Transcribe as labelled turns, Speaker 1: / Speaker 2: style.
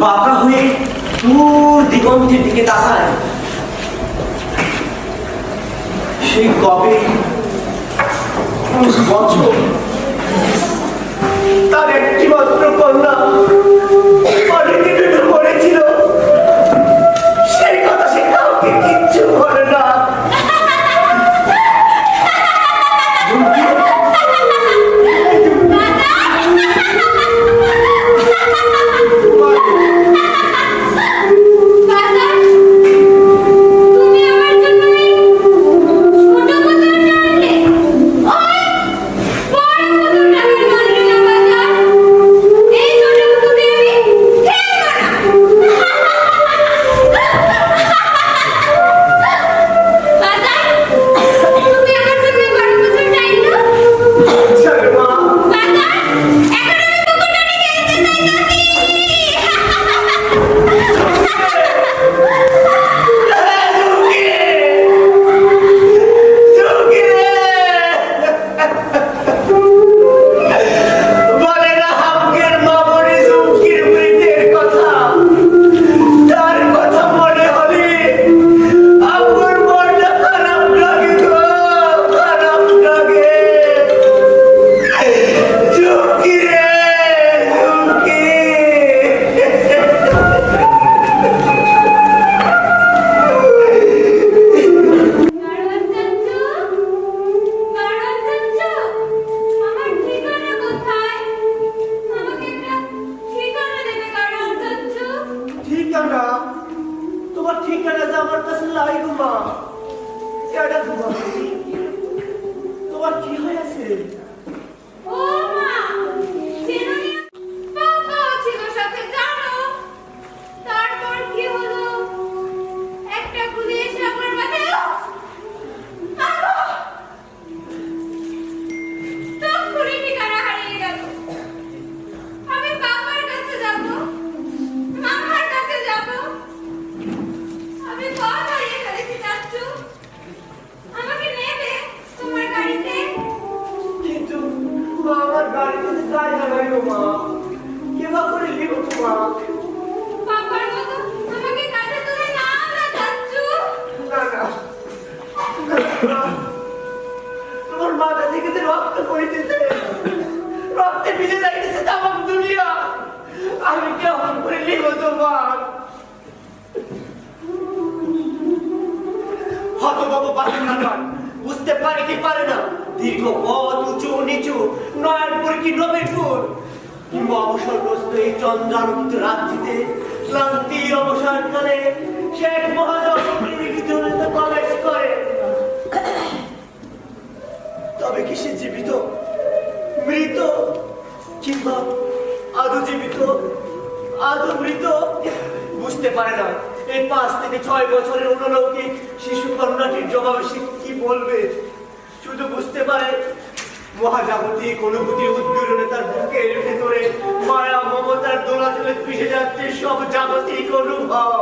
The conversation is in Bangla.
Speaker 1: বাঁকা হয়ে দূর দিগন্তের দিকে তাকায়। সেই কবে বছর তার একটি মাত্র কন্যা অনেকে পড়েছিল, সেই কথা সে কাউকে কিচ্ছু বলে না। তোমার মাথা থেকে যে রক্ত পড়িতেছে, রক্তে ভিজে যাইতেছে তামাম দুনিয়া। আমি কেমন করে লিব তোমার? হতভম্ব বাসিন্দাগণ বুঝতে পারে কি পারে না, দীর্ঘ পথ উঁচু নিচু, নয়নপুর কি নবীনপুর কিংবা অবসরগ্রস্ত এই চন্দ্রালোকিত রাত্রিতে ক্লান্তির অবসরকালে শেখ মহাজন প্রবেশ করে। তবে কি সে জীবিত, মৃত, কিংবা আদৌ জীবিত আদৌ মৃত বুঝতে পারে না। এই 5 থেকে 6 বছরের অনুলৌকিক শিশু কন্যাটির জবাবে সে কি বলবে? শুধু বুঝতে পারে মহাজাগতিক অনুভূতির উদ্গীরণে তার বুকের ভেতরে মায়া মমতার দোলাচলে পিষে যাচ্ছে সব জাগতিক অনুভব।